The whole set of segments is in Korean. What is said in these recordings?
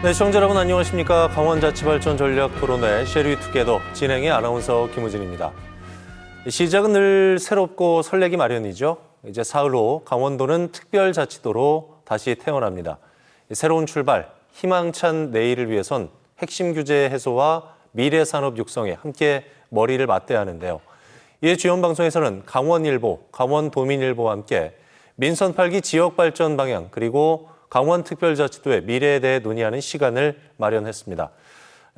네, 시청자 여러분 안녕하십니까. 강원자치발전 전략 토론회 쉐리 투게더 진행의 아나운서 김우진입니다. 시작은 늘 새롭고 설레기 마련이죠. 이제 사흘 후 강원도는 특별자치도로 다시 태어납니다. 새로운 출발, 희망찬 내일을 위해선 핵심 규제 해소와 미래 산업 육성에 함께 머리를 맞대야 하는데요. 이에 주연 방송에서는 강원일보, 강원도민일보와 함께 민선 8기 지역 발전 방향 그리고 강원특별자치도의 미래에 대해 논의하는 시간을 마련했습니다.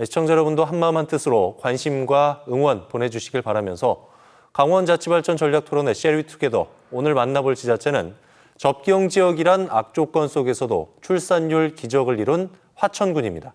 시청자 여러분도 한마음 한뜻으로 관심과 응원 보내주시길 바라면서 강원자치발전 전략 토론회 쉐리 투게더 오늘 만나볼 지자체는 접경 지역이란 악조건 속에서도 출산율 기적을 이룬 화천군입니다.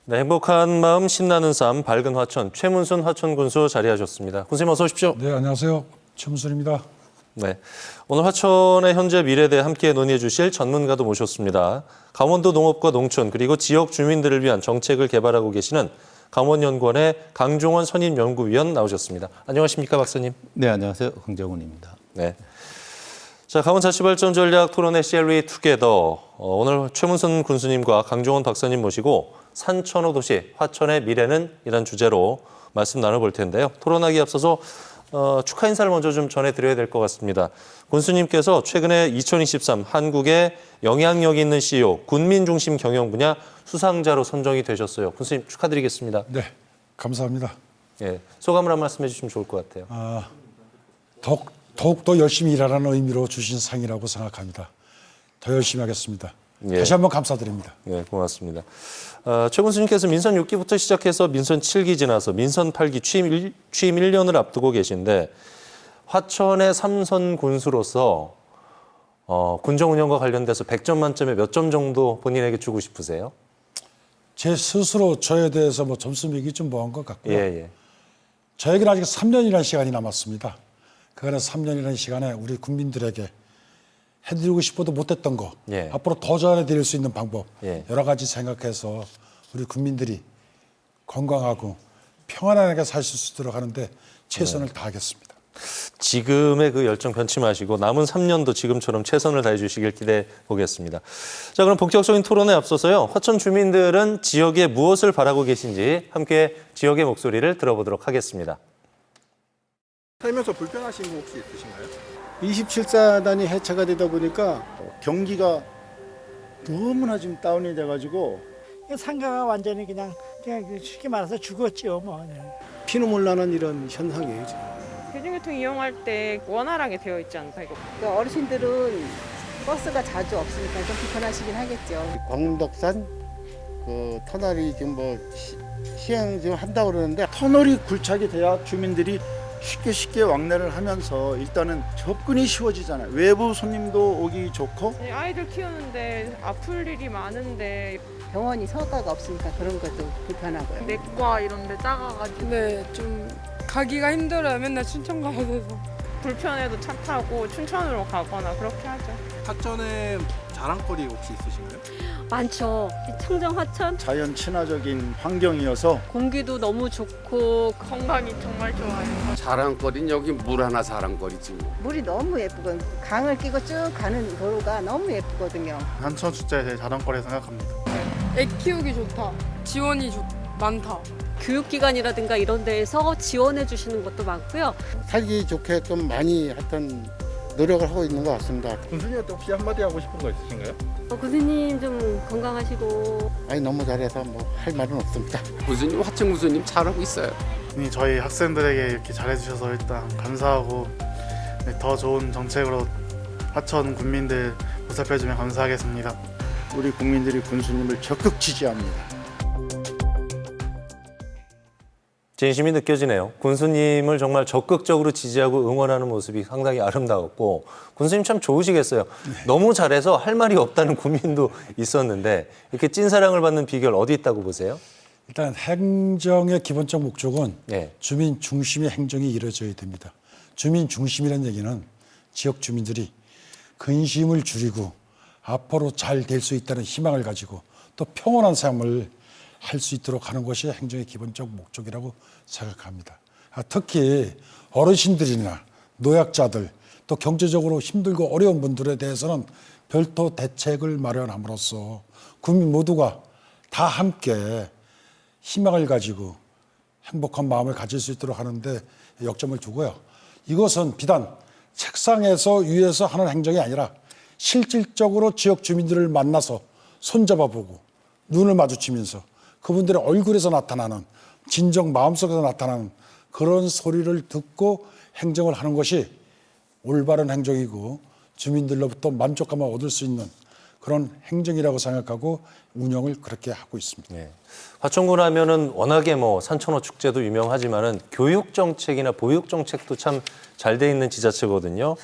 네, 행복한 마음 신나는 삶 밝은 화천 최문순 화천군수 자리하셨습니다. 군수님 어서 오십시오. 네, 안녕하세요. 최문순입니다. 네, 오늘 화천의 현재 미래에 대해 함께 논의해 주실 전문가도 모셨습니다. 강원도 농업과 농촌 그리고 지역 주민들을 위한 정책을 개발하고 계시는 강원연구원의 강종원 선임연구위원 나오셨습니다. 안녕하십니까 박사님. 네, 안녕하세요. 강정훈입니다. 네. 자, 강원자치발전 전략 토론회 쉐리 투게더 오늘 최문순 군수님과 강종원 박사님 모시고 산천호 도시 화천의 미래는 이란 주제로 말씀 나눠볼 텐데요. 토론하기 앞서서 축하 인사를 먼저 좀 전해드려야 될 것 같습니다. 군수님께서 최근에 2023 한국의 영향력 있는 CEO 군민 중심 경영 분야 수상자로 선정이 되셨어요. 군수님 축하드리겠습니다. 네, 감사합니다. 예, 소감을 한 말씀 해주시면 좋을 것 같아요. 더욱더 열심히 일하라는 의미로 주신 상이라고 생각합니다. 더 열심히 하겠습니다. 예. 다시 한번 감사드립니다. 네, 고맙습니다. 최 군수님께서 민선 6기부터 시작해서 민선 7기 지나서 민선 8기 취임 1년을 앞두고 계신데 화천의 3선 군수로서 군정 운영과 관련돼서 100점 만점에 몇 점 정도 본인에게 주고 싶으세요? 제 스스로 저에 대해서 점수 매기 좀 뭐한 것 같고요. 예. 저에게는 아직 3년이라는 시간이 남았습니다. 그 안에 3년이라는 시간에 우리 국민들에게 해드리고 싶어도 못했던 거, 예. 앞으로 더 잘해드릴 수 있는 방법 예. 여러 가지 생각해서 우리 국민들이 건강하고 평안하게 사실 수 있도록 하는데 최선을 다하겠습니다. 지금의 그 열정 변치 마시고 남은 3년도 지금처럼 최선을 다해 주시길 기대해 보겠습니다. 자, 그럼 본격적인 토론에 앞서서요. 화천 주민들은 지역에 무엇을 바라고 계신지 함께 지역의 목소리를 들어보도록 하겠습니다. 살면서 불편하신 거 혹시 있으신가요? 27사단이 해체가 되다 보니까 경기가 너무나 지금 다운이 돼가지고 상가가 완전히 그냥 쉽게 말해서 죽었죠. 피눈물 나는 이런 현상이에요 지금. 대중교통 이용할 때 원활하게 되어 있지 않다 이거. 어르신들은 버스가 자주 없으니까 좀 불편하시긴 하겠죠. 광덕산 그 터널이 지금 시행 지금 한다고 그러는데 터널이 굴착이 돼야 주민들이 쉽게 왕래를 하면서 일단은 접근이 쉬워지잖아요. 외부 손님도 오기 좋고. 아이들 키우는데 아플 일이 많은데 병원이 서가가 없으니까 그런 것도 불편하고요. 내과 이런 데 작아가지고 네, 좀 가기가 힘들어요. 맨날 춘천 가야 돼서. 불편해도 차 타고 춘천으로 가거나 그렇게 하죠. 화천에 자랑거리 혹시 있으신가요? 많죠. 청정 화천 자연 친화적인 환경이어서 공기도 너무 좋고 건강이 정말 좋아요. 자랑거리는 여기 물 하나 자랑거리지 뭐. 물이 너무 예쁘고 강을 끼고 쭉 가는 도로가 너무 예쁘거든요. 한천 숫자에 제 자랑거리 생각합니다. 애 키우기 좋다. 지원이 많다. 교육기관이라든가 이런 데에서 지원해 주시는 것도 많고요. 살기 좋게끔 많이 하여튼 노력을 하고 있는 것 같습니다. 군수님한테 혹시 한마디 하고 싶은 거 있으신가요? 군수님 좀 건강하시고. 아니 너무 잘해서 할 말은 없습니다. 군수님, 화천 군수님 잘하고 있어요. 저희 학생들에게 이렇게 잘해주셔서 일단 감사하고 더 좋은 정책으로 화천 군민들 보살펴주면 감사하겠습니다. 우리 국민들이 군수님을 적극 지지합니다. 진심이 느껴지네요. 군수님을 정말 적극적으로 지지하고 응원하는 모습이 상당히 아름다웠고 군수님 참 좋으시겠어요. 너무 잘해서 할 말이 없다는 국민도 있었는데 이렇게 찐사랑을 받는 비결 어디 있다고 보세요? 일단 행정의 기본적 목적은 네. 주민 중심의 행정이 이루어져야 됩니다. 주민 중심이라는 얘기는 지역 주민들이 근심을 줄이고 앞으로 잘 될 수 있다는 희망을 가지고 또 평온한 삶을 할 수 있도록 하는 것이 행정의 기본적 목적이라고 생각합니다. 특히 어르신들이나 노약자들 또 경제적으로 힘들고 어려운 분들에 대해서는 별도 대책을 마련함으로써 국민 모두가 다 함께 희망을 가지고 행복한 마음을 가질 수 있도록 하는데 역점을 두고요. 이것은 비단 책상에서 위에서 하는 행정이 아니라 실질적으로 지역 주민들을 만나서 손잡아보고 눈을 마주치면서 그분들의 얼굴에서 나타나는 진정 마음속에서 나타나는 그런 소리를 듣고 행정을 하는 것이 올바른 행정이고 주민들로부터 만족감을 얻을 수 있는 그런 행정이라고 생각하고 운영을 그렇게 하고 있습니다. 네. 화천군 하면은 워낙에 뭐 산천어 축제도 유명하지만은 교육 정책이나 보육 정책도 참 잘 돼 있는 지자체거든요.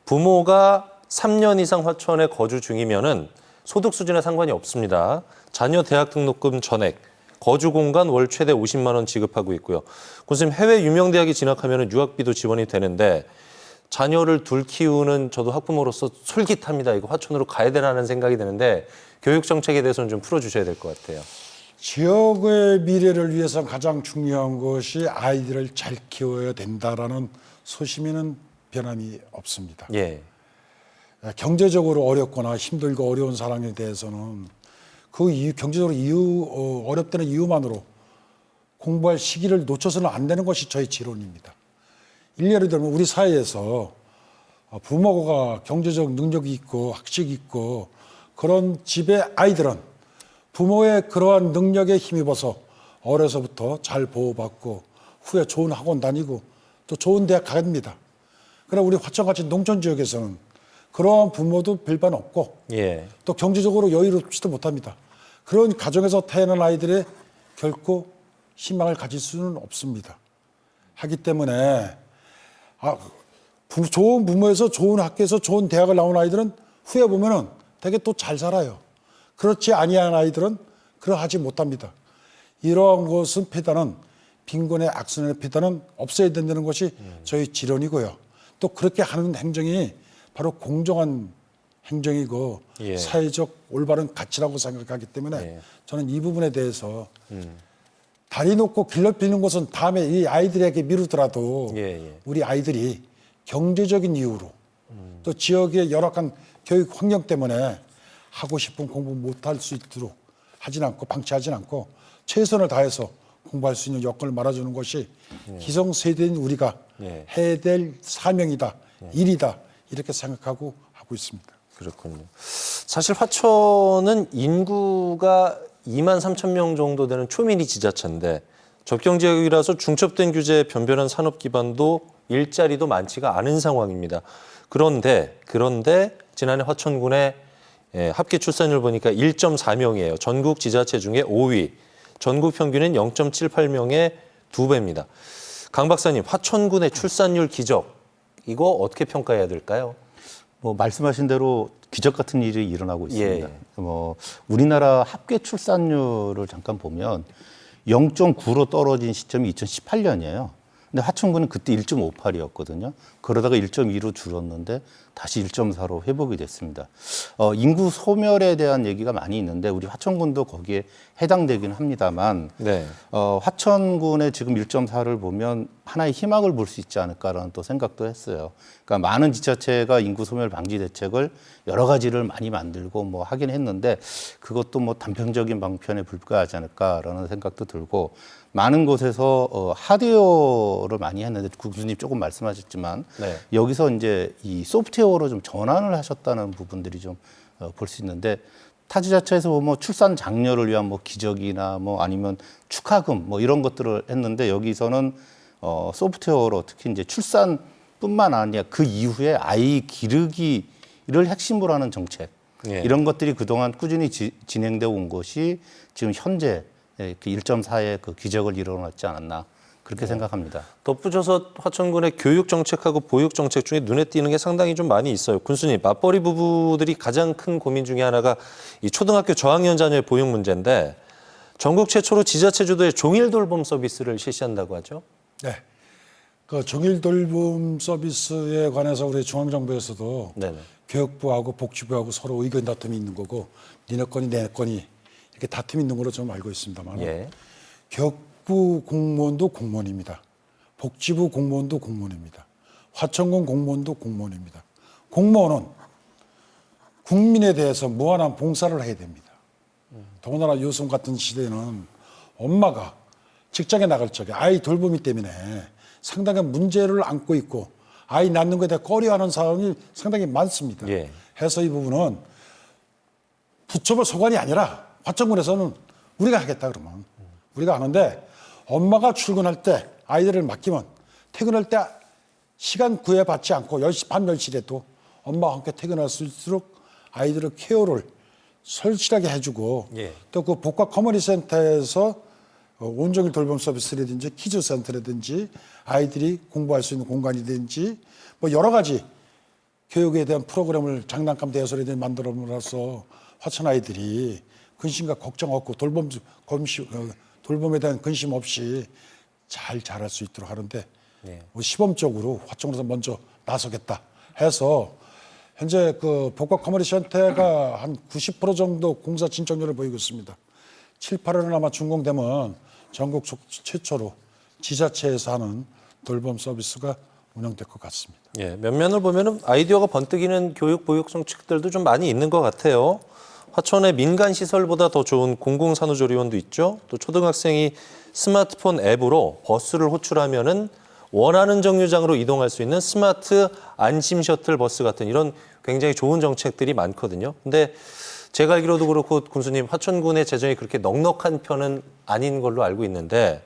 부모가 3년 이상 화천에 거주 중이면은 소득 수준에 상관이 없습니다. 자녀 대학 등록금 전액, 거주 공간 월 최대 50만 원 지급하고 있고요. 군수님 해외 유명 대학에 진학하면은 유학비도 지원이 되는데 자녀를 둘 키우는 저도 학부모로서 솔깃합니다. 이거 화천으로 가야 되라는 생각이 드는데 교육 정책에 대해서는 좀 풀어주셔야 될 것 같아요. 지역의 미래를 위해서 가장 중요한 것이 아이들을 잘 키워야 된다라는 소심에는 변함이 없습니다. 예. 경제적으로 어렵거나 힘들고 어려운 사람에 대해서는 그 이유, 경제적으로 어렵다는 이유만으로 공부할 시기를 놓쳐서는 안 되는 것이 저의 지론입니다. 일례를 들면 우리 사회에서 부모가 경제적 능력이 있고 학식이 있고 그런 집의 아이들은 부모의 그러한 능력에 힘입어서 어려서부터 잘 보호받고 후에 좋은 학원 다니고 또 좋은 대학 갑니다. 그러나 우리 화천같이 농촌 지역에서는 그러한 부모도 별반 없고 예. 또 경제적으로 여유롭지도 못합니다. 그런 가정에서 태어난 아이들의 결코 희망을 가질 수는 없습니다. 하기 때문에 좋은 부모에서 좋은 학교에서 좋은 대학을 나온 아이들은 후에 보면은 되게 또 잘 살아요. 그렇지 아니한 아이들은 그러하지 못합니다. 이러한 것은 폐단은 빈곤의 악순환의 폐단은 없어야 된다는 것이 저희 지론이고요. 또 그렇게 하는 행정이 바로 공정한 행정이고 예. 사회적 올바른 가치라고 생각하기 때문에 예. 저는 이 부분에 대해서 다리 놓고 길 넓히는 것은 다음에 이 아이들에게 미루더라도 예. 우리 아이들이 경제적인 이유로 또 지역의 열악한 교육 환경 때문에 하고 싶은 공부 못할 수 있도록 하진 않고 방치하진 않고 최선을 다해서 공부할 수 있는 여건을 말아주는 것이 기성세대인 우리가 예. 해야 될 사명이다, 일이다 이렇게 생각하고 하고 있습니다. 그렇군요. 사실 화천은 인구가 2만 3천 명 정도 되는 초미니 지자체인데 접경 지역이라서 중첩된 규제에 변변한 산업 기반도 일자리도 많지가 않은 상황입니다. 그런데 지난해 화천군의 합계 출산율 보니까 1.4명이에요. 전국 지자체 중에 5위. 전국 평균은 0.78명의 2배입니다. 강 박사님, 화천군의 출산율 기적 이거 어떻게 평가해야 될까요? 뭐 말씀하신 대로 기적 같은 일이 일어나고 있습니다. 예. 뭐 우리나라 합계 출산율을 잠깐 보면 0.9로 떨어진 시점이 2018년이에요. 근데 화천군은 그때 1.58이었거든요. 그러다가 1.2로 줄었는데 다시 1.4로 회복이 됐습니다. 인구 소멸에 대한 얘기가 많이 있는데 우리 화천군도 거기에 해당되긴 합니다만 네. 화천군의 지금 1.4를 보면 하나의 희망을 볼 수 있지 않을까라는 또 생각도 했어요. 그러니까 많은 지자체가 인구 소멸 방지 대책을 여러 가지를 많이 만들고 뭐 하긴 했는데 그것도 뭐 단편적인 방편에 불과하지 않을까라는 생각도 들고 많은 곳에서 하드웨어를 많이 했는데 국수님 조금 말씀하셨지만 네. 여기서 이제 이 소프트웨어로 좀 전환을 하셨다는 부분들이 좀 볼 수 있는데 타 지자체에서 뭐 출산 장려를 위한 뭐 기저귀나 뭐 아니면 축하금 뭐 이런 것들을 했는데 여기서는 소프트웨어로 특히 이제 출산뿐만 아니라 그 이후에 아이 기르기를 핵심으로 하는 정책 예. 이런 것들이 그동안 꾸준히 진행되어 온 것이 지금 현재 그 1.4의 그 기적을 이뤄냈지 않았나 그렇게 생각합니다. 덧붙여서 화천군의 교육 정책하고 보육 정책 중에 눈에 띄는 게 상당히 좀 많이 있어요. 군수님, 맞벌이 부부들이 가장 큰 고민 중에 하나가 이 초등학교 저학년 자녀의 보육 문제인데 전국 최초로 지자체 주도의 종일 돌봄 서비스를 실시한다고 하죠. 네. 그 종일 돌봄 서비스에 관해서 우리 중앙정부에서도 네네. 교육부하고 복지부하고 서로 의견 다툼이 있는 거고 니네 건이 내 건이 이렇게 다툼이 있는 걸로 좀 알고 있습니다만 예. 교육부 공무원도 공무원입니다. 복지부 공무원도 공무원입니다. 화천군 공무원도 공무원입니다. 공무원은 국민에 대해서 무한한 봉사를 해야 됩니다. 더군다나 요즘 같은 시대에는 엄마가 직장에 나갈 적에 아이 돌보미 때문에 상당히 문제를 안고 있고 아이 낳는 것에 대해 꺼려하는 사람이 상당히 많습니다. 예. 해서 이 부분은 부처별 소관이 아니라 화천군에서는 우리가 하겠다 그러면 우리가 하는데 엄마가 출근할 때 아이들을 맡기면 퇴근할 때 시간 구애받지 않고 10시 밤 10시라도 엄마와 함께 퇴근할 수 있도록 아이들의 케어를 설치하게 해주고 예. 또 그 복과 커뮤니티 센터에서 온종일 돌봄 서비스라든지 키즈 센터라든지 아이들이 공부할 수 있는 공간이든지 뭐 여러 가지 교육에 대한 프로그램을 장난감 대여소라든지 만들어서 화천 아이들이 근심과 걱정 없고 돌봄에 대한 근심 없이 잘 자랄 수 있도록 하는데 네. 뭐 시범적으로 화천에서 먼저 나서겠다 해서 현재 그 복과 커뮤니티 센터가 한 90% 정도 공사 진척률을 보이고 있습니다. 7, 8월은 아마 준공되면 전국 최초로 지자체에서 하는 돌봄 서비스가 운영될 것 같습니다. 예, 면면을 보면은 아이디어가 번뜩이는 교육 보육 정책들도 좀 많이 있는 것 같아요. 화천의 민간 시설보다 더 좋은 공공산후조리원도 있죠. 또 초등학생이 스마트폰 앱으로 버스를 호출하면은 원하는 정류장으로 이동할 수 있는 스마트 안심 셔틀 버스 같은 이런 굉장히 좋은 정책들이 많거든요. 근데 제가 알기로도 그렇고 군수님 화천군의 재정이 그렇게 넉넉한 편은 아닌 걸로 알고 있는데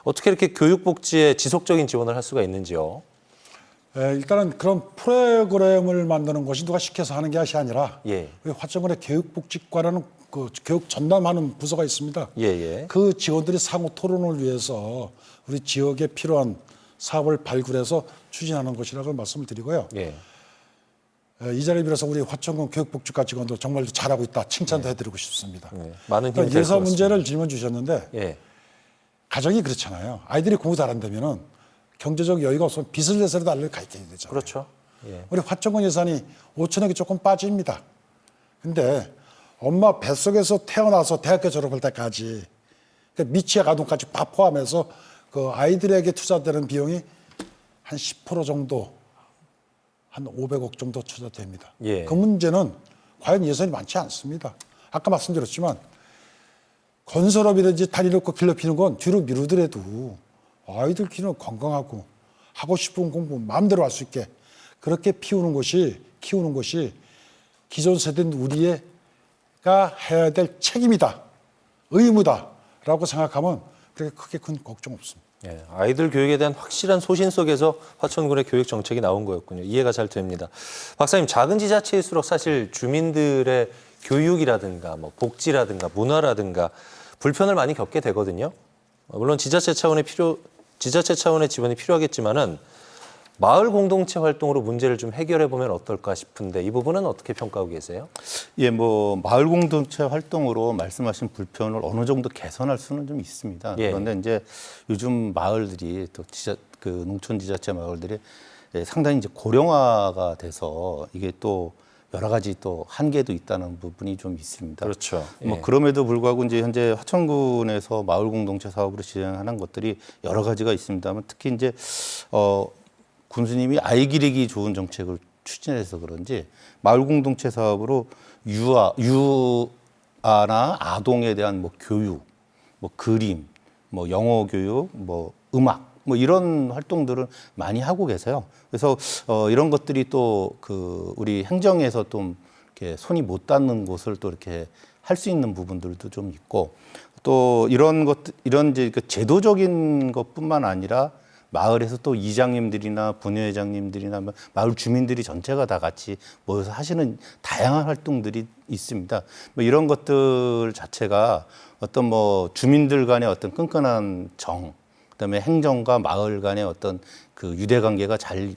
어떻게 이렇게 교육복지에 지속적인 지원을 할 수가 있는지요? 일단은 그런 프로그램을 만드는 것이 누가 시켜서 하는 것이 아니라 예. 우리 화천군의 교육복지과라는 그 교육 전담하는 부서가 있습니다. 예. 그 직원들이 상호 토론을 위해서 우리 지역에 필요한 사업을 발굴해서 추진하는 것이라고 말씀을 드리고요. 예. 이 자리에 빌어서 우리 화천군 교육복지과 직원도 정말 잘하고 있다 칭찬도 해드리고 싶습니다. 많은 힘이 그러니까 될 예산 것 문제를 질문 주셨는데 예. 가정이 그렇잖아요. 아이들이 공부 잘한다면은 경제적 여유가 없으면 빚을 내서라도 아이를 가르쳐야 되잖아요. 그렇죠. 예. 우리 화천군 예산이 5천억이 조금 빠집니다. 근데 엄마 뱃속에서 태어나서 대학교 졸업할 때까지 그러니까 미취학 아동까지 다 포함해서 그 아이들에게 투자되는 비용이 한 10% 정도 한 500억 정도 투자됩니다. 예. 그 문제는 과연 예산이 많지 않습니다. 아까 말씀드렸지만 건설업이든지 다리 놓고 길러 피는 건 뒤로 미루더라도 아이들 키우는 건강하고 하고 싶은 공부 마음대로 할 수 있게 그렇게 키우는 것이 기존 세대인 우리가 해야 될 책임이다, 의무다라고 생각하면 그렇게 크게 큰 걱정 없습니다. 예, 아이들 교육에 대한 확실한 소신 속에서 화천군의 교육 정책이 나온 거였군요. 이해가 잘 됩니다. 박사님, 작은 지자체일수록 사실 주민들의 교육이라든가 뭐 복지라든가 문화라든가 불편을 많이 겪게 되거든요. 물론 지자체 차원의 지원이 필요하겠지만은 마을 공동체 활동으로 문제를 좀 해결해 보면 어떨까 싶은데 이 부분은 어떻게 평가하고 계세요? 예, 뭐 마을 공동체 활동으로 말씀하신 불편을 어느 정도 개선할 수는 좀 있습니다. 예. 그런데 이제 요즘 마을들이 또 농촌 지자체 마을들이 상당히 이제 고령화가 돼서 이게 또 여러 가지 또 한계도 있다는 부분이 좀 있습니다. 그렇죠. 뭐 예. 그럼에도 불구하고 이제 현재 화천군에서 마을 공동체 사업으로 진행하는 것들이 여러 가지가 있습니다만 특히 이제 군수님이 아이 기르기 좋은 정책을 추진해서 그런지 마을 공동체 사업으로 유아나 아동에 대한 뭐 교육, 뭐 그림, 뭐 영어 교육, 뭐 음악 뭐 이런 활동들을 많이 하고 계세요. 그래서 이런 것들이 또 그 우리 행정에서 좀 이렇게 손이 못 닿는 곳을 또 이렇게 할 수 있는 부분들도 좀 있고 또 이런 이제 그 제도적인 것뿐만 아니라 마을에서 또 이장님들이나 부녀회장님들이나 마을 주민들이 전체가 다 같이 모여서 하시는 다양한 활동들이 있습니다. 뭐 이런 것들 자체가 어떤 뭐 주민들 간의 어떤 끈끈한 정 그다음에 행정과 마을 간의 어떤 그 유대 관계가 잘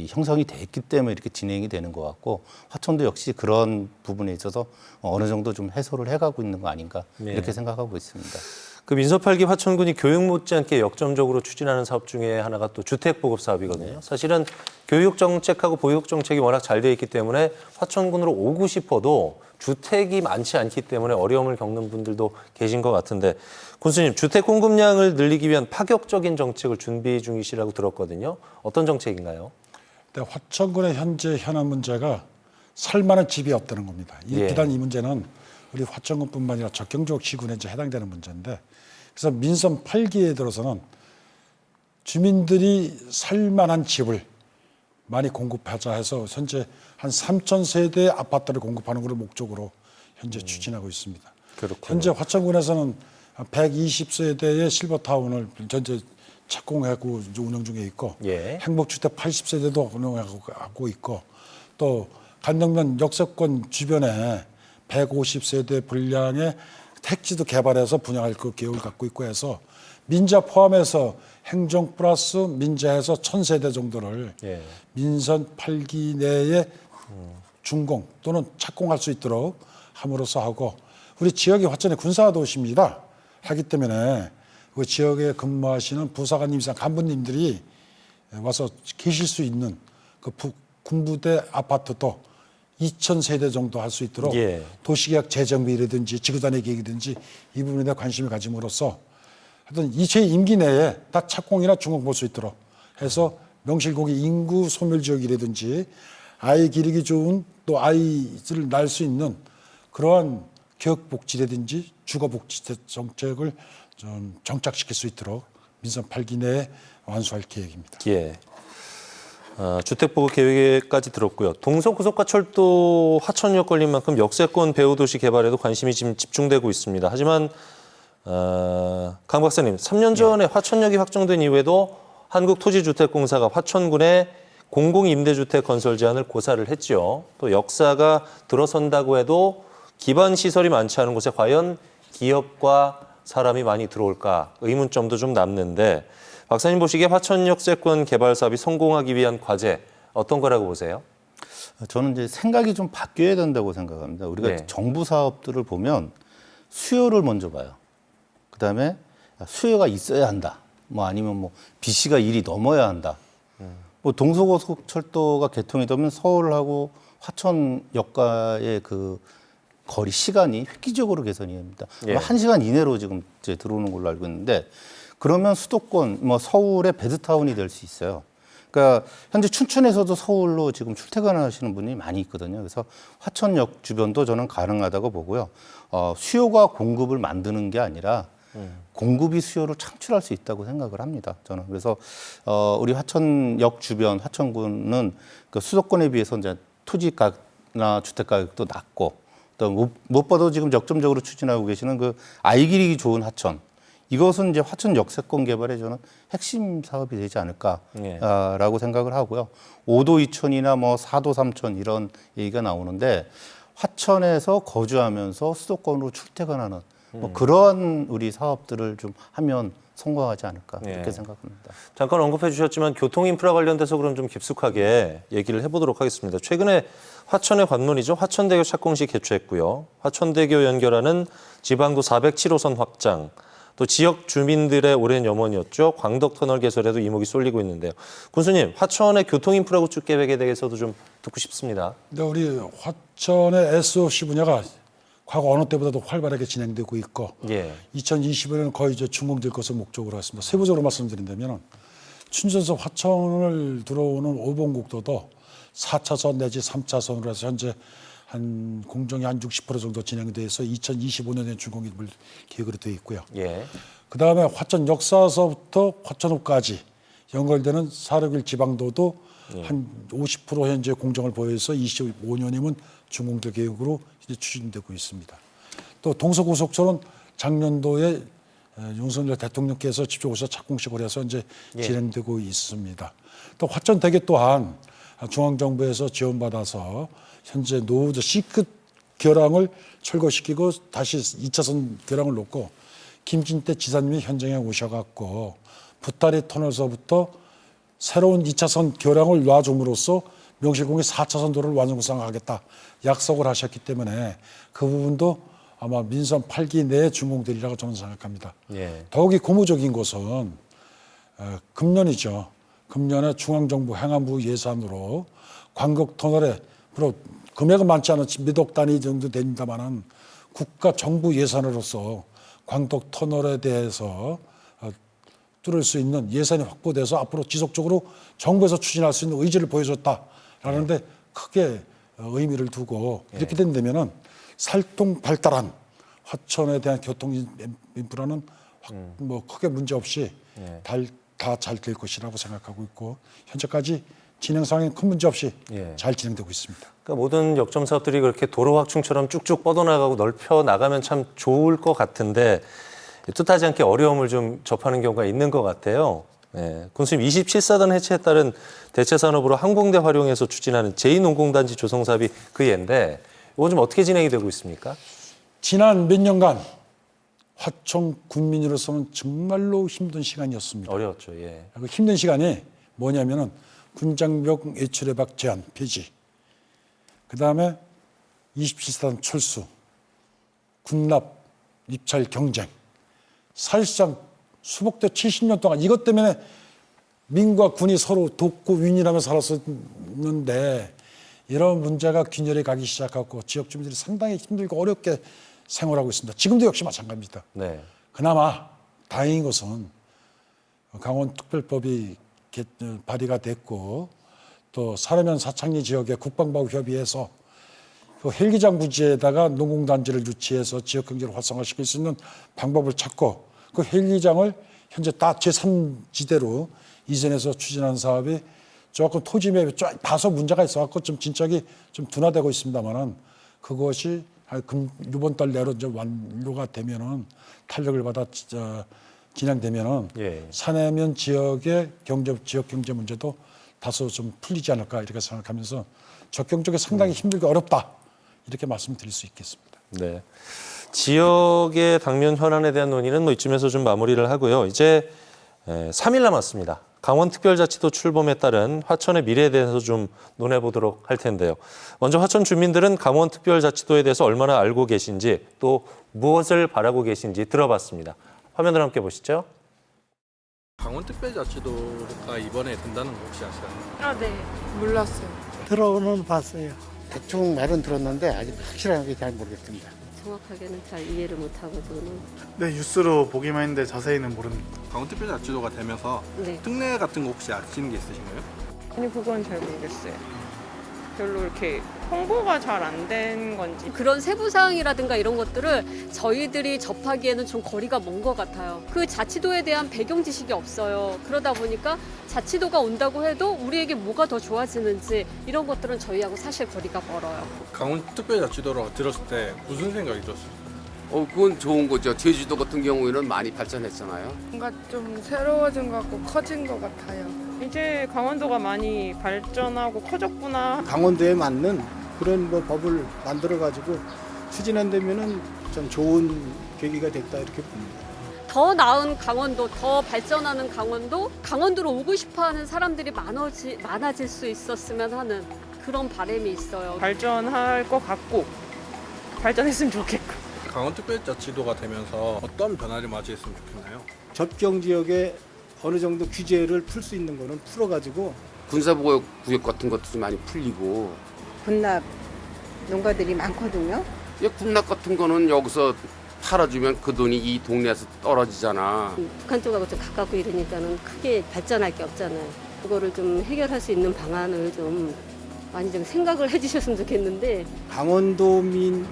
형성이 됐기 때문에 이렇게 진행이 되는 것 같고 화천도 역시 그런 부분에 있어서 어느 정도 좀 해소를 해가고 있는 거 아닌가 이렇게 생각하고 있습니다. 그 민서 8기 화천군이 교육 못지않게 역점적으로 추진하는 사업 중에 하나가 또 주택 보급 사업이거든요. 사실은 교육 정책하고 보육 정책이 워낙 잘 돼 있기 때문에 화천군으로 오고 싶어도 주택이 많지 않기 때문에 어려움을 겪는 분들도 계신 것 같은데 군수님, 주택 공급량을 늘리기 위한 파격적인 정책을 준비 중이시라고 들었거든요. 어떤 정책인가요? 근데 화천군의 현재 현안 문제가 살만한 집이 없다는 겁니다. 비단 이 문제는 우리 화천군뿐만 아니라 적경지역 시군에 이제 해당되는 문제인데, 그래서 민선 8기에 들어서는 주민들이 살만한 집을 많이 공급하자 해서 현재 한 3,000세대 아파트를 공급하는 걸 목적으로 현재 추진하고 있습니다. 그렇군요. 현재 화천군에서는 120세대의 실버타운을 현재 착공하고 운영 중에 있고, 행복주택 80세대도 운영하고 있고, 또 간덕면 역세권 주변에 150세대 분량의 택지도 개발해서 분양할 그 계획을 갖고 있고 해서 민자 포함해서 행정 플러스 민자해서 1,000세대 정도를 민선 8기 내에 준공 또는 착공할 수 있도록 함으로써 하고, 우리 지역이 화천의 군사도시입니다. 하기 때문에 그 지역에 근무하시는 부사관님 이상 간부님들이 와서 계실 수 있는 그 군부대 아파트도 2,000세대 정도 할 수 있도록 도시계획 재정비라든지 지구단위 계획이든지 이 부분에 대한 관심을 가짐으로써 하여튼 제 임기 내에 다 착공이나 준공 볼 수 있도록 해서 명실공히 인구 소멸 지역이라든지 아이 기르기 좋은 또 아이를 낳을 수 있는 그러한 교육복지라든지 주거복지 정책을 좀 정착시킬 수 있도록 민선 8기 내에 완수할 계획입니다. 주택보급 계획까지 들었고요. 동서고속화철도 화천역 걸린 만큼 역세권 배후도시 개발에도 관심이 지금 집중되고 있습니다. 하지만 강 박사님, 3년 전에 화천역이 확정된 이후에도 한국토지주택공사가 화천군에 공공임대주택 건설 제한을 고사를 했죠. 또 역사가 들어선다고 해도 기반 시설이 많지 않은 곳에 과연 기업과 사람이 많이 들어올까 의문점도 좀 남는데, 박사님 보시기에 화천역세권 개발 사업이 성공하기 위한 과제 어떤 거라고 보세요? 저는 이제 생각이 좀 바뀌어야 된다고 생각합니다. 우리가 정부 사업들을 보면 수요를 먼저 봐요. 그다음에 수요가 있어야 한다. 뭐 아니면 뭐 BC가 1이 넘어야 한다. 뭐 동서고속철도가 개통이 되면 서울하고 화천역과의 그 거리 시간이 획기적으로 개선이 됩니다. 1시간 이내로 지금 이제 들어오는 걸로 알고 있는데, 그러면 수도권, 뭐 서울의 베드타운이 될 수 있어요. 그러니까 현재 춘천에서도 서울로 지금 출퇴근하시는 분이 많이 있거든요. 그래서 화천역 주변도 저는 가능하다고 보고요. 수요가 공급을 만드는 게 아니라 공급이 수요를 창출할 수 있다고 생각을 합니다. 저는 그래서 우리 화천역 주변 화천군은 그 수도권에 비해서 이제 토지가나 주택 가격도 낮고, 또 무엇보다도 지금 역점적으로 추진하고 계시는 그 아이 기르기 좋은 하천, 이것은 이제 화천 역세권 개발의 저는 핵심 사업이 되지 않을까라고 생각을 하고요. 5도 2촌이나 뭐 4도 3촌 이런 얘기가 나오는데, 화천에서 거주하면서 수도권으로 출퇴근하는 뭐 그런 우리 사업들을 좀 하면 성공하지 않을까 이렇게 생각합니다. 잠깐 언급해 주셨지만 교통 인프라 관련돼서 그럼 좀 깊숙하게 얘기를 해보도록 하겠습니다. 최근에 화천의 관문이죠. 화천대교 착공식 개최했고요. 화천대교 연결하는 지방도 407호선 확장, 또 지역 주민들의 오랜 염원이었죠. 광덕터널 개설에도 이목이 쏠리고 있는데요. 군수님, 화천의 교통 인프라 구축 계획에 대해서도 좀 듣고 싶습니다. 근데 우리 화천의 SOC 분야가 과거 어느 때보다도 활발하게 진행되고 있고 2025년은 거의 이제 준공될 것을 목적으로 했습니다. 세부적으로 말씀드린다면 춘천에서 화천을 들어오는 5번국도도 4차선 내지 3차선으로 해서 현재 한 공정이 한 60% 정도 진행돼서 2025년에 준공이 될 계획으로 되어 있고요. 그다음에 화천 역사서부터 화천호까지 연결되는 461 지방도도 한 50% 현재 공정을 보여서 25년이면 준공될 계획으로 이제 추진되고 있습니다. 또 동서고속철은 작년도에 윤석열 대통령께서 직접 오셔서 착공식을 해서 이제 진행되고 있습니다. 또 화천대교 또한 중앙정부에서 지원받아서 현재 노후도 C급 결항을 철거시키고 다시 2차선 결항을 놓고 김진태 지사님이 현장에 오셔갖고 부타리 터널서부터 새로운 2차선 교량을 놔줌으로써 명실공히 4차선 도로를 완성하겠다 약속을 하셨기 때문에 그 부분도 아마 민선 8기 내에 준공되리라고 저는 생각합니다. 예. 더욱이 고무적인 것은 금년이죠. 금년에 중앙정부 행안부 예산으로 광곡 터널에 물론 금액은 많지 않은 몇억 단위 정도 됩니다만은 국가 정부 예산으로서 광곡 터널에 대해서 뚫을 수 있는 예산이 확보돼서 앞으로 지속적으로 정부에서 추진할 수 있는 의지를 보여줬다라는 데 크게 의미를 두고 이렇게 된다면은 살통 발달한 화천에 대한 교통 인프라는 뭐 크게 문제 없이 다 잘 될 것이라고 생각하고 있고 현재까지 진행 상황에 큰 문제 없이 잘 진행되고 있습니다. 그러니까 모든 역점 사업들이 그렇게 도로 확충처럼 쭉쭉 뻗어나가고 넓혀 나가면 참 좋을 것 같은데 뜻하지 않게 어려움을 좀 접하는 경우가 있는 것 같아요. 군수님 27사단 해체에 따른 대체산업으로 항공대 활용해서 추진하는 제2농공단지 조성 사업이 그 예인데 이건 좀 어떻게 진행이 되고 있습니까? 지난 몇 년간 화천 군민으로서는 정말로 힘든 시간이었습니다. 어려웠죠. 예. 그 힘든 시간이 뭐냐면은 군장벽 외출해박 제한 폐지, 그 다음에 27사단 철수, 군납 입찰 경쟁, 사실상 수복대 70년 동안 이것 때문에 민과 군이 서로 돕고 윈윈하며 살았었는데 이런 문제가 균열이 가기 시작하고 지역 주민들이 상당히 힘들고 어렵게 생활하고 있습니다. 지금도 역시 마찬가지입니다. 네. 그나마 다행인 것은 강원특별법이 발의가 됐고 또 사려면 사창리 지역의 국방부 협의해서 그 헬기장 부지에다가 농공단지를 유치해서 지역 경제를 활성화시킬 수 있는 방법을 찾고 그 헬기장을 현재 다 제3지대로 이전해서 추진하는 사업이 조금 토지 매입에 다소 문제가 있어갖고 좀 진척이 좀 둔화되고 있습니다만은 그것이 이번 달 내로 이제 완료가 되면은 탄력을 받아 진행되면은 산해면 지역의 지역 경제 문제도 다소 좀 풀리지 않을까 이렇게 생각하면서 적경 쪽에 상당히 힘들고 어렵다 이렇게 말씀드릴 수 있겠습니다. 네. 지역의 당면 현안에 대한 논의는 뭐 이쯤에서 좀 마무리를 하고요. 이제 3일 남았습니다. 강원특별자치도 출범에 따른 화천의 미래에 대해서 좀 논해보도록 할 텐데요. 먼저 화천 주민들은 강원특별자치도에 대해서 얼마나 알고 계신지 또 무엇을 바라고 계신지 들어봤습니다. 화면을 함께 보시죠. 강원특별자치도가 이번에 된다는 거 혹시 아시나요? 아, 네. 몰랐어요. 들어오는 봤어요. 대충 말은 들었는데 아직 확실하게 잘 모르겠습니다. 정확하게는 잘 이해를 못하고 저는. 네, 뉴스로 보기만 했는데 자세히는 모릅니다. 강원특별자치도가 되면서 네. 특례 같은 거 혹시 아시는 게 있으신가요? 아니 그건 잘 모르겠어요. 별로 이렇게 홍보가 잘 안 된 건지. 그런 세부 사항이라든가 이런 것들을 저희들이 접하기에는 좀 거리가 먼 것 같아요. 그 자치도에 대한 배경 지식이 없어요. 그러다 보니까 자치도가 온다고 해도 우리에게 뭐가 더 좋아지는지 이런 것들은 저희하고 사실 거리가 멀어요. 강원특별자치도로 들었을 때 무슨 생각이 들었어요? 그건 좋은 거죠. 제주도 같은 경우에는 많이 발전했잖아요. 뭔가 좀 새로워진 것 같고 커진 것 같아요. 이제 강원도가 많이 발전하고 커졌구나. 강원도에 맞는 그런 뭐 법을 만들어 가지고 추진한다면은 좀 좋은 계기가 됐다 이렇게 봅니다. 더 나은 강원도, 더 발전하는 강원도, 강원도로 오고 싶어하는 사람들이 많아질 수 있었으면 하는 그런 바람이 있어요. 발전할 것 같고 발전했으면 좋겠고. 강원특별자치도가 되면서 어떤 변화를 맞이했으면 좋겠나요? 접경 지역에 어느 정도 규제를 풀 수 있는 거는 풀어가지고 군사보호구역 같은 것도 좀 많이 풀리고. 군납 농가들이 많거든요. 군납 같은 거는 여기서 팔아주면 그 돈이 이 동네에서 떨어지잖아. 북한 쪽하고 좀 가깝고 이러니까는 크게 발전할 게 없잖아요. 그거를 좀 해결할 수 있는 방안을 좀 많이 좀 생각을 해주셨으면 좋겠는데. 강원도민들이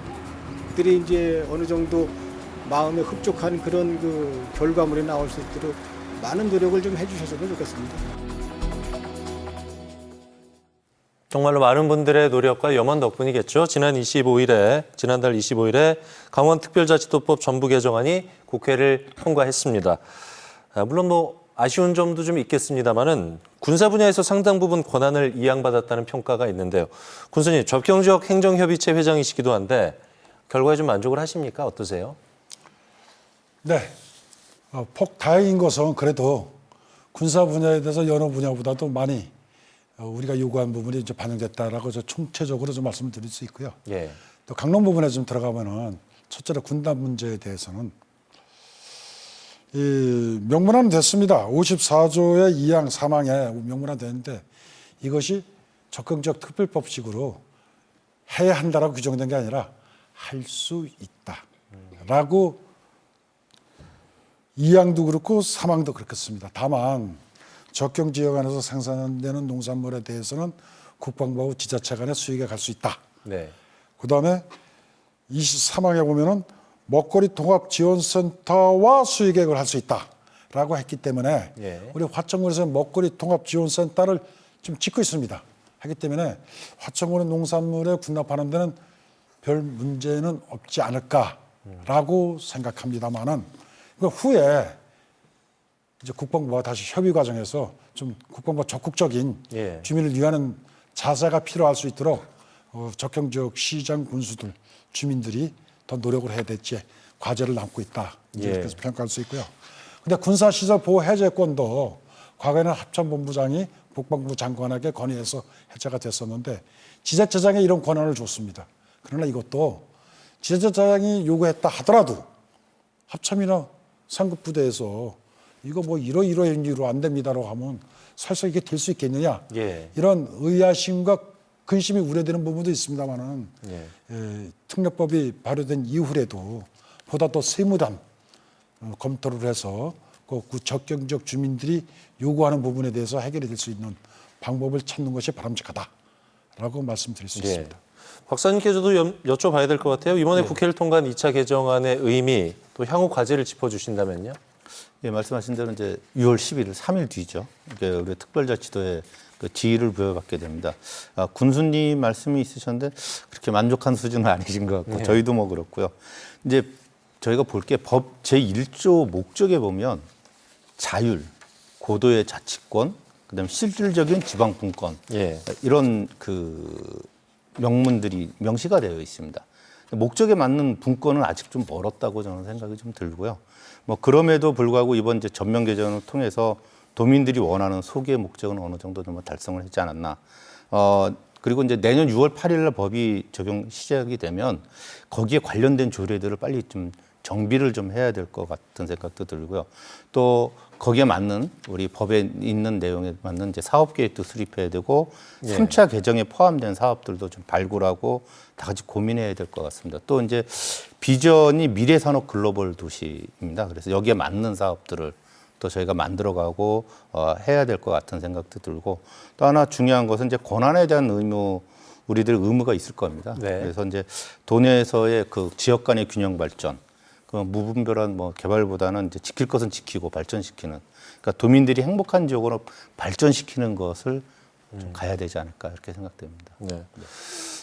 이제 어느 정도 마음에 흡족한 그런 그 결과물이 나올 수 있도록 많은 노력을 좀 해주셨으면 좋겠습니다. 정말로 많은 분들의 노력과 염원 덕분이겠죠. 지난달 25일에 강원특별자치도법 전부 개정안이 국회를 통과했습니다. 물론 뭐 아쉬운 점도 좀 있겠습니다만은 군사 분야에서 상당 부분 권한을 이양받았다는 평가가 있는데요. 군수님, 접경지역 행정협의체 회장이시기도 한데 결과에 좀 만족을 하십니까? 어떠세요? 네. 폭 다행인 것은 그래도 군사 분야에 대해서 여러 분야보다도 많이 우리가 요구한 부분이 이제 반영됐다라고 저 총체적으로 좀 말씀을 드릴 수 있고요. 예. 또 강론 부분에 좀 들어가면은 첫째로 군단 문제에 대해서는 이 명문화는 됐습니다. 54조의 2항 3항에 명문화 됐는데 이것이 적극적 특별법식으로 해야 한다라고 규정된 게 아니라 할 수 있다라고 2항도 그렇고 3항도 그렇겠습니다. 다만 적경 지역 안에서 생산되는 농산물에 대해서는 국방부하고 지자체 간의 수익에 갈 수 있다. 네. 그다음에 23항에 보면은 먹거리 통합 지원센터와 수익액을 할 수 있다라고 했기 때문에 예. 우리 화천군에서 먹거리 통합 지원센터를 좀 짓고 있습니다. 하기 때문에 화천군의 농산물에 군납하는 데는 별 문제는 없지 않을까라고 생각합니다만은 그 후에 이제 국방부와 다시 협의 과정에서 좀 국방부가 적극적인 예. 주민을 위하는 자세가 필요할 수 있도록 적경 지역 시장 군수들 주민들이 더 노력을 해야 될지 과제를 남고 있다 이렇게 예. 평가할 수 있고요. 근데 군사시설 보호 해제권도 과거에는 합참본부장이 국방부 장관에게 건의해서 해제가 됐었는데 지자체장에 이런 권한을 줬습니다. 그러나 이것도 지자체장이 요구했다 하더라도 합참이나 상급부대에서 이거 뭐 이러이러한 이유로 안 됩니다라고 하면 사실 이게 될 수 있겠느냐 예. 이런 의아심과 근심이 우려되는 부분도 있습니다만은 예. 특례법이 발효된 이후에도 보다 더 세무단 검토를 해서 그 적경지역 주민들이 요구하는 부분에 대해서 해결이 될 수 있는 방법을 찾는 것이 바람직하다라고 말씀드릴 수 예. 있습니다. 박사님께서도 여쭤봐야 될 것 같아요. 이번에 국회를 통과한 2차 개정안의 의미 또 향후 과제를 짚어주신다면요. 예, 말씀하신 대로 이제 6월 11일 3일 뒤죠. 이게 우리 특별자치도에 그 지위를 부여받게 됩니다. 군수님 말씀이 있으셨는데 그렇게 만족한 수준은 아니신 것 같고 저희도 뭐 그렇고요. 이제 저희가 볼 게 법 제1조 목적에 보면 자율, 고도의 자치권, 그다음에 실질적인 지방 분권 예. 이런 그 명문들이 명시가 되어 있습니다. 목적에 맞는 분권은 아직 좀 멀었다고 저는 생각이 좀 들고요. 뭐 그럼에도 불구하고 이번 이제 전면 개정을 통해서 도민들이 원하는 소기의 목적은 어느 정도 좀 달성을 했지 않았나. 그리고 이제 내년 6월 8일 날 법이 적용 시작이 되면 거기에 관련된 조례들을 빨리 좀 정비를 좀 해야 될 것 같은 생각도 들고요. 또 거기에 맞는 우리 법에 있는 내용에 맞는 이제 사업 계획도 수립해야 되고 예. 3차 개정에 포함된 사업들도 좀 발굴하고 다 같이 고민해야 될 것 같습니다. 또 이제 비전이 미래산업 글로벌 도시입니다. 그래서 여기에 맞는 사업들을 또 저희가 만들어가고 해야 될 것 같은 생각도 들고 또 하나 중요한 것은 이제 권한에 대한 우리들 의무가 있을 겁니다. 네. 그래서 이제 도내에서의 그 지역 간의 균형 발전, 그 무분별한 뭐 개발보다는 이제 지킬 것은 지키고 발전시키는, 그러니까 도민들이 행복한 지역으로 발전시키는 것을 좀 가야 되지 않을까 이렇게 생각됩니다. 네.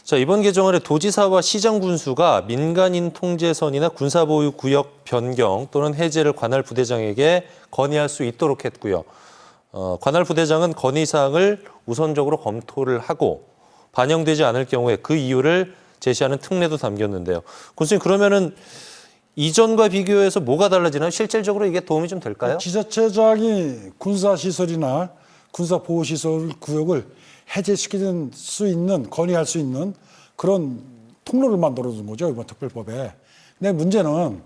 자, 이번 개정안에 도지사와 시장 군수가 민간인 통제선이나 군사보유구역 변경 또는 해제를 관할 부대장에게 건의할 수 있도록 했고요. 관할 부대장은 건의사항을 우선적으로 검토를 하고 반영되지 않을 경우에 그 이유를 제시하는 특례도 담겼는데요. 군수님, 그러면은 이전과 비교해서 뭐가 달라지나요? 실질적으로 이게 도움이 좀 될까요? 지자체장이 군사시설이나 군사보호시설 구역을 해제시킬 수 있는, 건의할 수 있는 그런 통로를 만들어준 거죠, 이번 특별법에. 근데 문제는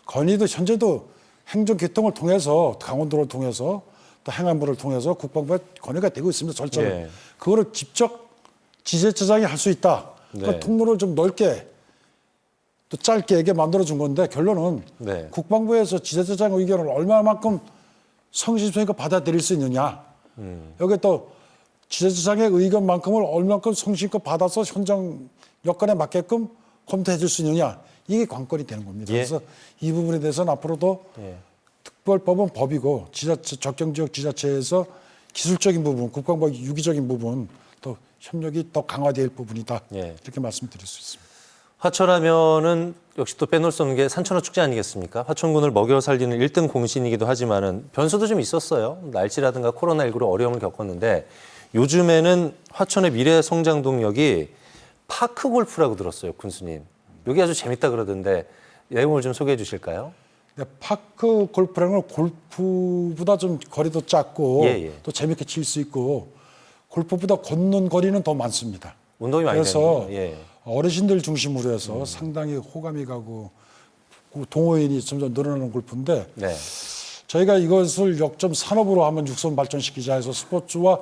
건의도 현재도 행정계통을 통해서, 강원도를 통해서 또 행안부를 통해서 국방부에 건의가 되고 있습니다, 절차로. 예. 그거를 직접 지자체장이 할 수 있다. 그 네. 통로를 좀 넓게 또 짧게 만들어준 건데 결론은 네. 국방부에서 지자체장 의견을 얼마만큼 성심성의껏 받아들일 수 있느냐. 여기 또 지자체장의 의견만큼을 얼마만큼 성심껏 받아서 현장 여건에 맞게끔 검토해 줄 수 있느냐. 이게 관건이 되는 겁니다. 예. 그래서 이 부분에 대해서는 앞으로도 예. 특별법은 법이고 지자체, 적경지역 지자체에서 기술적인 부분, 국방부 유기적인 부분 또 협력이 더 강화될 부분이다. 예. 이렇게 말씀드릴 수 있습니다. 화천하면은 역시 또 빼놓을 수 없는 게 산천어 축제 아니겠습니까? 화천군을 먹여 살리는 1등 공신이기도 하지만은 변수도 좀 있었어요. 날씨라든가 코로나19로 어려움을 겪었는데 요즘에는 화천의 미래 성장 동력이 파크 골프라고 들었어요, 군수님. 여기 아주 재밌다 그러던데 내용을 좀 소개해 주실까요? 근데 파크 골프라는 건 골프보다 좀 거리도 작고 예. 또 재밌게 칠 수 있고 골프보다 걷는 거리는 더 많습니다. 운동이 많이 그래서 되네요. 예. 어르신들 중심으로 해서 상당히 호감이 가고 동호인이 점점 늘어나는 골프인데 네. 저희가 이것을 역점 산업으로 한번 육성 발전시키자 해서 스포츠와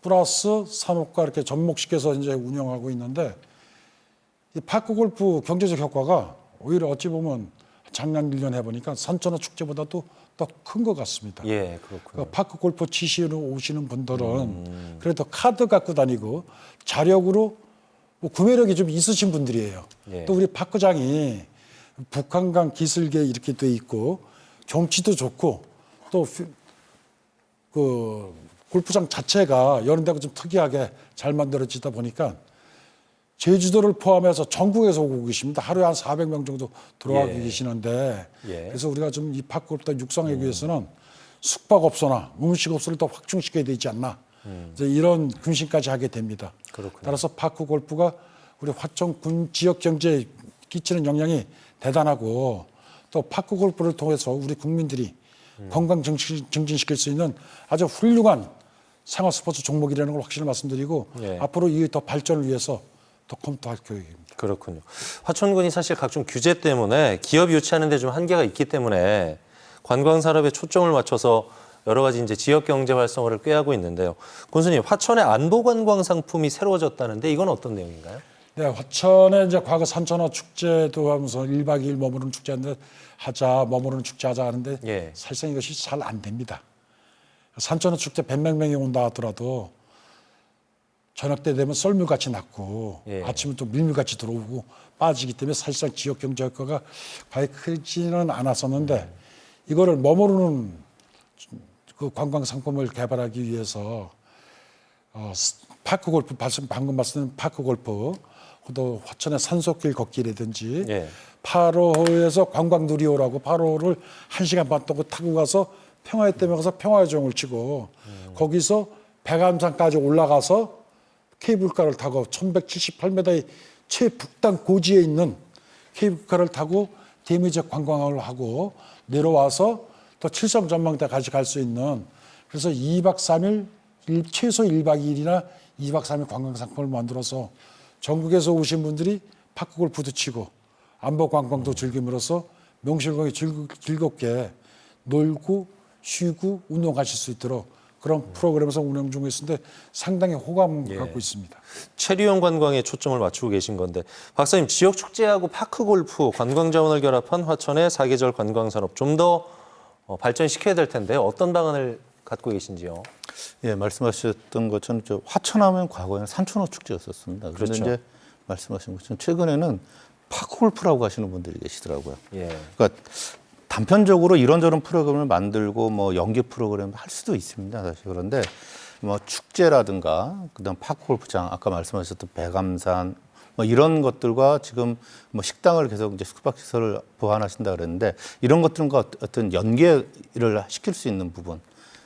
플러스 산업과 이렇게 접목시켜서 이제 운영하고 있는데 이 파크 골프 경제적 효과가 오히려 어찌 보면 작년 1년 해보니까 산천어 축제보다도 더 큰 것 같습니다. 예, 그렇군요. 그러니까 파크 골프 치시러 오시는 분들은 그래도 카드 갖고 다니고 자력으로 뭐 구매력이 좀 있으신 분들이에요. 예. 또 우리 파크장이 북한강 기슭에 이렇게 돼 있고 경치도 좋고 또 그 골프장 자체가 이런 데가 좀 특이하게 잘 만들어지다 보니까 제주도를 포함해서 전국에서 오고 계십니다. 하루에 한 400명 정도 들어와 예. 계시는데 예. 그래서 우리가 좀 이 파크 골프장 육성하기 위해서는 숙박업소나 음식업소를 더 확충시켜야 되지 않나 이제 이런 근심까지 하게 됩니다. 그렇군요. 따라서 파크 골프가 우리 화천군 지역 경제에 끼치는 영향이 대단하고 또 파크 골프를 통해서 우리 국민들이 건강 증진시킬 수 있는 아주 훌륭한 생활 스포츠 종목이라는 걸 확실히 말씀드리고 예. 앞으로 이 더 발전을 위해서 더 검토할 계획입니다. 그렇군요. 화천군이 사실 각종 규제 때문에 기업 유치하는 데 좀 한계가 있기 때문에 관광 산업에 초점을 맞춰서 여러 가지 이제 지역 경제 활성화를 꾀하고 있는데요. 군수님, 화천의 안보 관광 상품이 새로워졌다는데 이건 어떤 내용인가요? 네, 화천에 이제 과거 산천어 축제도 하면서 1박 2일 머무르는 축제인데 머무르는 축제 하자 하는데 예. 사실상 이것이 잘 안 됩니다. 산천어 축제 100명 명이 온다 하더라도 저녁 때 되면 썰물같이 났고 예. 아침은 또 밀물같이 들어오고 빠지기 때문에 사실상 지역 경제 효과가 과히 크지는 않았었는데 이거를 머무르는 그 관광 상품을 개발하기 위해서 파크 골프 방금 말씀드린 파크 골프 또 화천의 산속길 걷기라든지 예. 8호에서 관광누리호라고 8호를 1시간 반 동안 타고 가서 평화의 댐에 가서 평화의 종을 치고 거기서 백암산까지 올라가서 케이블카를 타고 1178m의 최북단 고지에 있는 케이블카를 타고 대미적 관광을 하고 내려와서 또 칠성 전망대까지 갈 수 있는 그래서 2박 3일 최소 1박 2일이나 2박 3일 관광 상품을 만들어서 전국에서 오신 분들이 파크 골프도 치고 안보 관광도 즐김으로써 명실공히 즐겁게 놀고 쉬고 운동하실 수 있도록 그런 프로그램에서 운영 중에 있는데 상당히 호감을 갖고 있습니다. 체류형 관광에 초점을 맞추고 계신 건데 박사님, 지역 축제하고 파크 골프, 관광 자원을 결합한 화천의 사계절 관광 산업 좀 더 발전시켜야 될 텐데 어떤 방안을 갖고 계신지요? 예, 말씀하셨던 것처럼 화천하면 과거에는 산천어 축제였었습니다. 그런데 그렇죠. 이제 말씀하신 것처럼 최근에는 파크 골프라고 하시는 분들이 계시더라고요. 예. 그러니까 단편적으로 이런저런 프로그램을 만들고 뭐 연계 프로그램 할 수도 있습니다. 사실 그런데 뭐 축제라든가 그다음 파크 골프장 아까 말씀하셨던 백암산 뭐 이런 것들과 지금 뭐 식당을 계속 이제 숙박시설을 보완하신다 그랬는데 이런 것들과 어떤 연계를 시킬 수 있는 부분.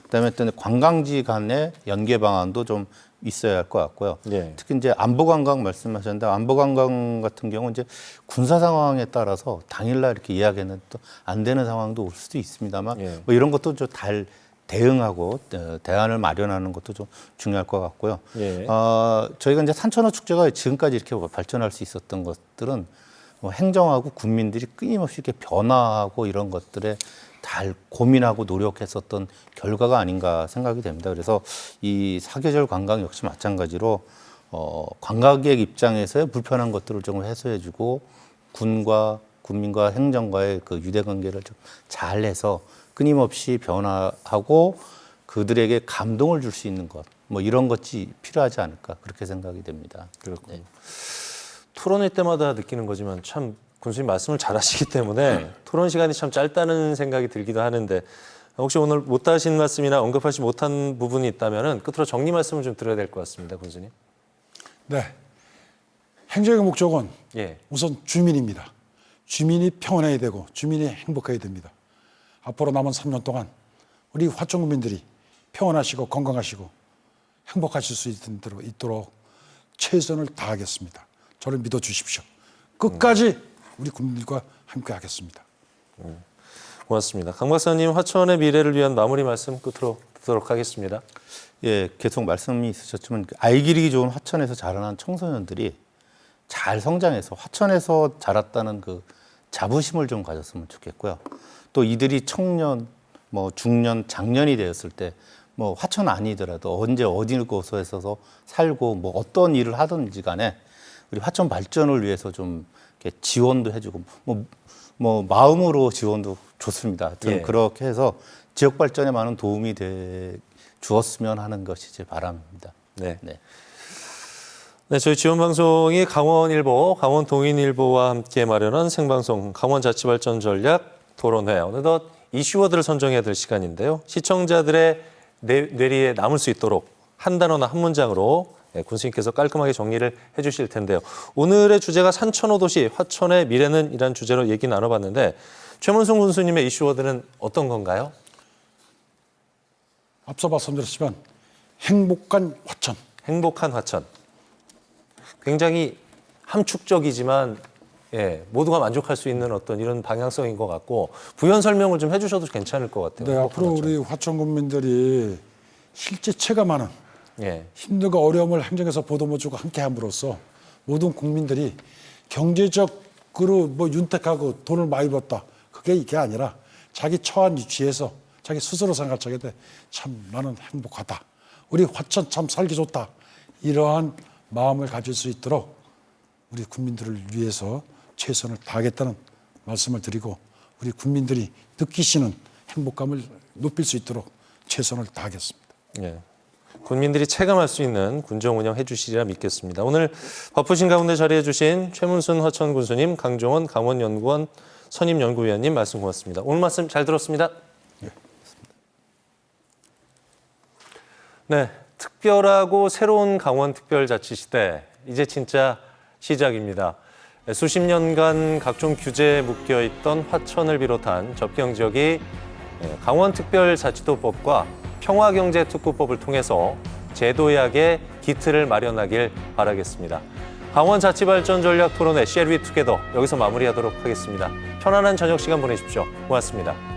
그다음에 어떤 관광지 간의 연계 방안도 좀 있어야 할 것 같고요. 예. 특히 이제 안보 관광 말씀하셨는데 안보 관광 같은 경우 이제 군사 상황에 따라서 당일날 이렇게 예약했는데 또 안 되는 상황도 올 수도 있습니다만 예. 뭐 이런 것도 좀 대응하고 대안을 마련하는 것도 좀 중요할 것 같고요. 예. 저희가 이제 산천어 축제가 지금까지 이렇게 발전할 수 있었던 것들은 뭐 행정하고 국민들이 끊임없이 이렇게 변화하고 이런 것들에 잘 고민하고 노력했었던 결과가 아닌가 생각이 됩니다. 그래서 이 사계절 관광 역시 마찬가지로 관광객 입장에서의 불편한 것들을 좀 해소해주고 군과 국민과 행정과의 그 유대관계를 좀 잘해서 끊임없이 변화하고 그들에게 감동을 줄 수 있는 것, 뭐 이런 것이 필요하지 않을까 그렇게 생각이 됩니다. 그렇군요. 토론회 때마다 느끼는 거지만 참 군수님 말씀을 잘하시기 때문에 토론 시간이 참 짧다는 생각이 들기도 하는데 혹시 오늘 못하신 말씀이나 언급하지 못한 부분이 있다면 끝으로 정리 말씀을 좀 드려야 될 것 같습니다, 군수님. 네, 행정의 목적은 예. 우선 주민입니다. 주민이 평온해야 되고 주민이 행복해야 됩니다. 앞으로 남은 3년 동안 우리 화천 국민들이 평온하시고 건강하시고 행복하실 수 있도록 최선을 다하겠습니다. 저를 믿어주십시오. 끝까지 우리 국민들과 함께 하겠습니다. 고맙습니다. 강 박사님, 화천의 미래를 위한 마무리 말씀 끝으로 듣도록 하겠습니다. 예, 계속 말씀이 있으셨지만 아이 기르기 좋은 화천에서 자라난 청소년들이 잘 성장해서 화천에서 자랐다는 그 자부심을 좀 가졌으면 좋겠고요. 또 이들이 청년, 뭐 중년, 장년이 되었을 때 뭐 화천 아니더라도 언제 어디 곳에서 살고 뭐 어떤 일을 하든지 간에 우리 화천 발전을 위해서 좀 이렇게 지원도 해주고 뭐 마음으로 지원도 좋습니다. 하여튼 예. 그렇게 해서 지역 발전에 많은 도움이 주었으면 하는 것이 제 바람입니다. 네. 네. 네, 저희 지원 방송이 강원일보, 강원동인일보와 함께 마련한 생방송 강원자치발전 전략 토론회. 어느덧 이슈워드를 선정해야 될 시간인데요. 시청자들의 뇌리에 남을 수 있도록 한 단어나 한 문장으로 군수님께서 깔끔하게 정리를 해주실 텐데요. 오늘의 주제가 산천어도시 화천의 미래는 이란 주제로 얘기 나눠봤는데 최문순 군수님의 이슈워드는 어떤 건가요? 앞서 말씀드렸지만 행복한 화천. 행복한 화천. 굉장히 함축적이지만 모두가 만족할 수 있는 어떤 이런 방향성인 것 같고 부연 설명을 좀 해주셔도 괜찮을 것 같아요. 네, 앞으로 우리 화천 국민들이 실제 체감하는 예. 힘들고 어려움을 행정에서 보도해주고 함께함으로써 모든 국민들이 경제적으로 뭐 윤택하고 돈을 많이 벌었다. 그게 이게 아니라 자기 처한 위치에서 자기 스스로 생각하게 돼. 참 나는 행복하다. 우리 화천 참 살기 좋다. 이러한 마음을 가질 수 있도록 우리 국민들을 위해서 최선을 다하겠다는 말씀을 드리고 우리 국민들이 느끼시는 행복감을 높일 수 있도록 최선을 다하겠습니다. 예. 국민들이 체감할 수 있는 군정 운영해 주시리라 믿겠습니다. 오늘 바쁘신 가운데 자리해 주신 최문순 화천 군수님, 강종원 강원연구원 선임연구위원님 말씀 고맙습니다. 오늘 말씀 잘 들었습니다. 네, 특별하고 새로운 강원특별자치시대 이제 진짜 시작입니다. 수십 년간 각종 규제에 묶여있던 화천을 비롯한 접경 지역이 강원특별자치도법과 평화경제특구법을 통해서 제도약의 기틀을 마련하길 바라겠습니다. 강원자치발전 전략 토론회 쉐리 투게더 여기서 마무리하도록 하겠습니다. 편안한 저녁 시간 보내십시오. 고맙습니다.